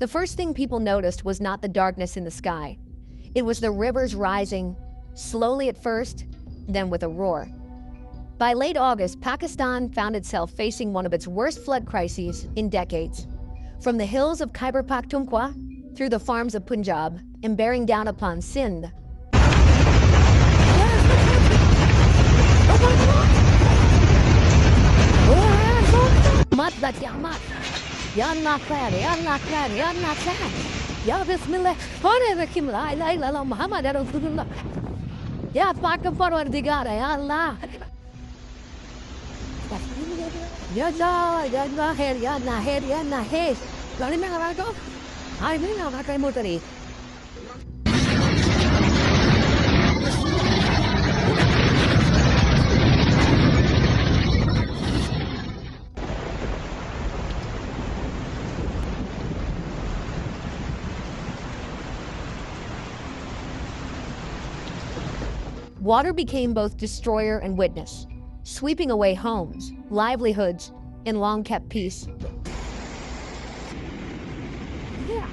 The first thing people noticed was not the darkness in the sky. It was the rivers rising, slowly at first, then with a roar. By late August, Pakistan found itself facing one of its worst flood crises in decades. From the hills of Khyber Pakhtunkhwa through the farms of Punjab and bearing down upon Sindh. Ya Allah khair, ya Allah khair, ya Allah khair. Ya Bismillah. Hone rakim la ilaha illallah Muhammad Rasulullah. Ya Pak Parwardigar, ya Allah. Ya Allah, ya Allah khair, ya Allah khair, ya Allah khair. Lani mein hara ko. Ai mein na kai motari. Water became both destroyer and witness, sweeping away homes, livelihoods, and long-kept peace. Yeah.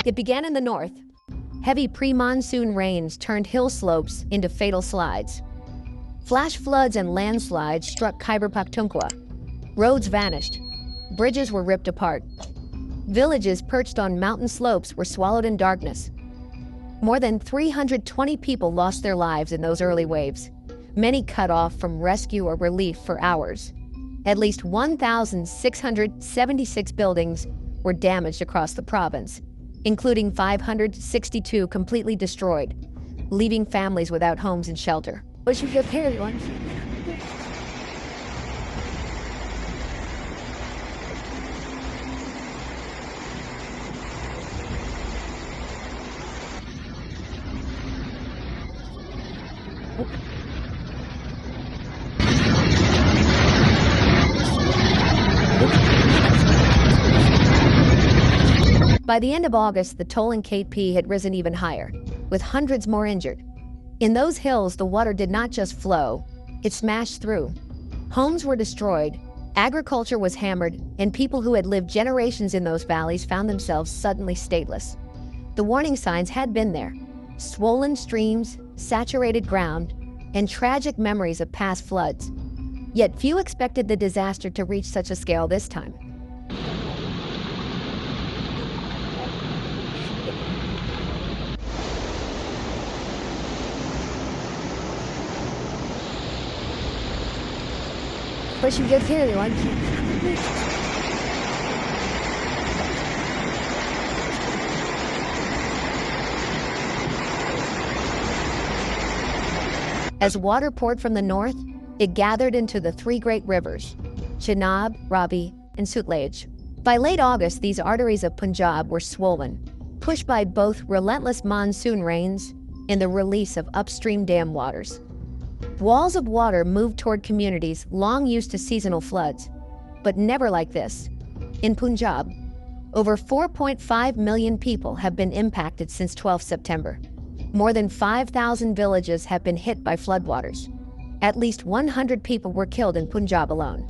It began in the north. Heavy pre-monsoon rains turned hill slopes into fatal slides. Flash floods and landslides struck Khyber Pakhtunkhwa. Roads vanished. Bridges were ripped apart. Villages perched on mountain slopes were swallowed in darkness. More than 320 people lost their lives in those early waves, many cut off from rescue or relief for hours. At least 1,676 buildings were damaged across the province, including 562 completely destroyed, leaving families without homes and shelter. What you get here, everyone? By the end of August, the toll in KP had risen even higher, with hundreds more injured. In those hills, the water did not just flow, it smashed through. Homes were destroyed, agriculture was hammered, and people who had lived generations in those valleys found themselves suddenly stateless. The warning signs had been there: swollen streams, saturated ground, and tragic memories of past floods. Yet few expected the disaster to reach such a scale this time. But you get here, everyone. As water poured from the north, it gathered into the three great rivers, Chenab, Ravi, and Sutlej. By late August, these arteries of Punjab were swollen, pushed by both relentless monsoon rains and the release of upstream dam waters. Walls of water moved toward communities long used to seasonal floods, but never like this. In Punjab, over 4.5 million people have been impacted since 12 September. More than 5,000 villages have been hit by floodwaters. At least 100 people were killed in Punjab alone.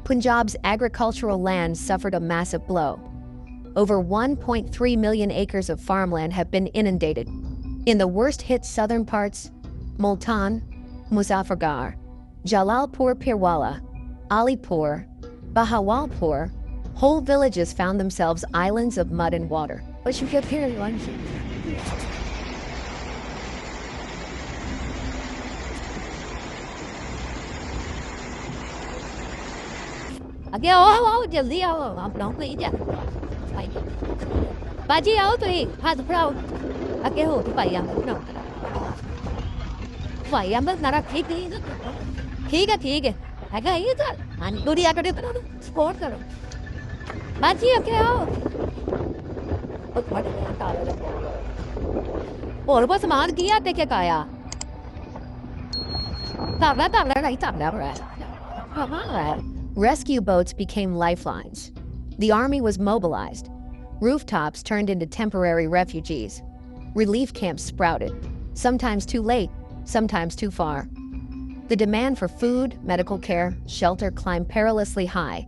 Punjab's agricultural land suffered a massive blow. Over 1.3 million acres of farmland have been inundated. In the worst-hit southern parts, Multan, Muzaffargarh, Jalalpur Pirwala, Alipur, Bahawalpur, whole villages found themselves islands of mud and water. What you get here, everyone? आगे आओ जल्दी आओ आप लोग नहीं जा बाजी आओ तो ही हाथ उठाओ आगे हो तो भाई आप उठाओ Vậy em rất là ठीक ठीक है हैगा ये तो दुनिया का स्पोर्ट करो बाजी क्या हो बहुत बड़ा और बस मान किया ते क्या काया Rescue boats became lifelines. The army was mobilized. Rooftops turned into temporary refugees. Relief camps sprouted, sometimes too late, sometimes too far. The demand for food, medical care, shelter climbed perilously high.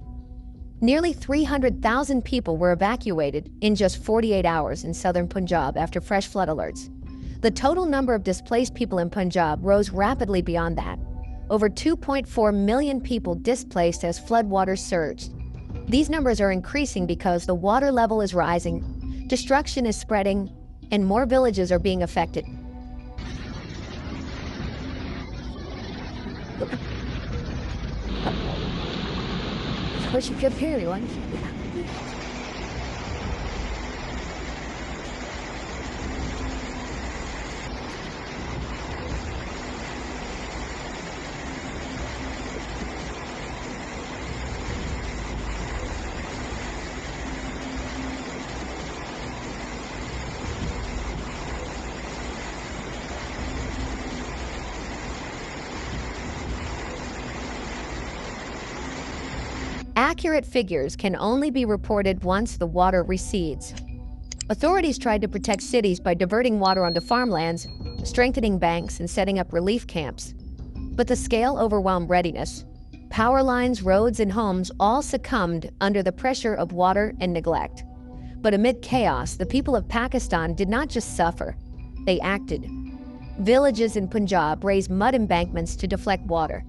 Nearly 300,000 people were evacuated in just 48 hours in southern Punjab after fresh flood alerts. The total number of displaced people in Punjab rose rapidly beyond that. Over 2.4 million people displaced as floodwaters surged. These numbers are increasing because the water level is rising, destruction is spreading, and more villages are being affected. Push your period. Accurate figures can only be reported once the water recedes. Authorities tried to protect cities by diverting water onto farmlands, strengthening banks, and setting up relief camps. But the scale overwhelmed readiness. Power lines, roads, and homes all succumbed under the pressure of water and neglect. But amid chaos, the people of Pakistan did not just suffer, they acted. Villages in Punjab raised mud embankments to deflect water.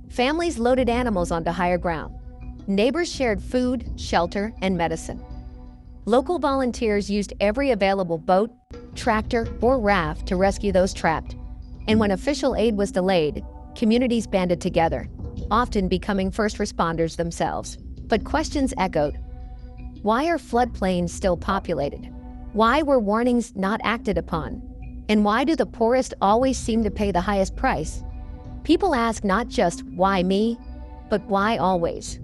Families loaded animals onto higher ground. Neighbors shared food, shelter, and medicine. Local volunteers used every available boat, tractor, or raft to rescue those trapped. And when official aid was delayed, communities banded together, often becoming first responders themselves. But questions echoed. Why are floodplains still populated? Why were warnings not acted upon? And why do the poorest always seem to pay the highest price? People ask not just, why me, but why always?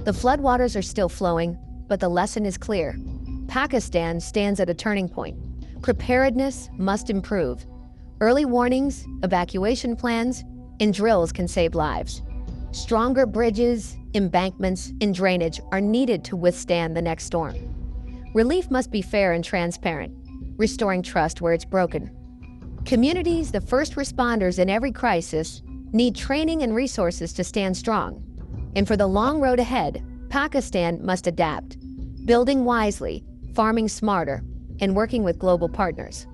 The floodwaters are still flowing, but the lesson is clear. Pakistan stands at a turning point. Preparedness must improve. Early warnings, evacuation plans, and drills can save lives. Stronger bridges, embankments, and drainage are needed to withstand the next storm. Relief must be fair and transparent, restoring trust where it's broken. Communities, the first responders in every crisis, need training and resources to stand strong. And for the long road ahead, Pakistan must adapt, building wisely, farming smarter, and working with global partners.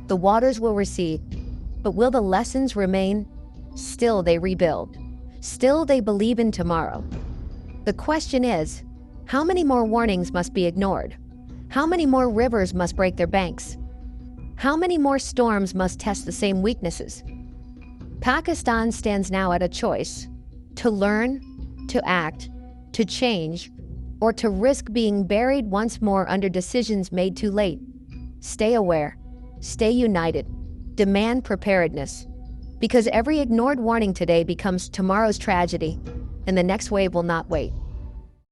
The waters will recede, but will the lessons remain? Still they rebuild. Still they believe in tomorrow. The question is, how many more warnings must be ignored? How many more rivers must break their banks? How many more storms must test the same weaknesses? Pakistan stands now at a choice: to learn, to act, to change, or to risk being buried once more under decisions made too late. Stay aware. Stay united. Demand preparedness. Because every ignored warning today becomes tomorrow's tragedy, and the next wave will not wait.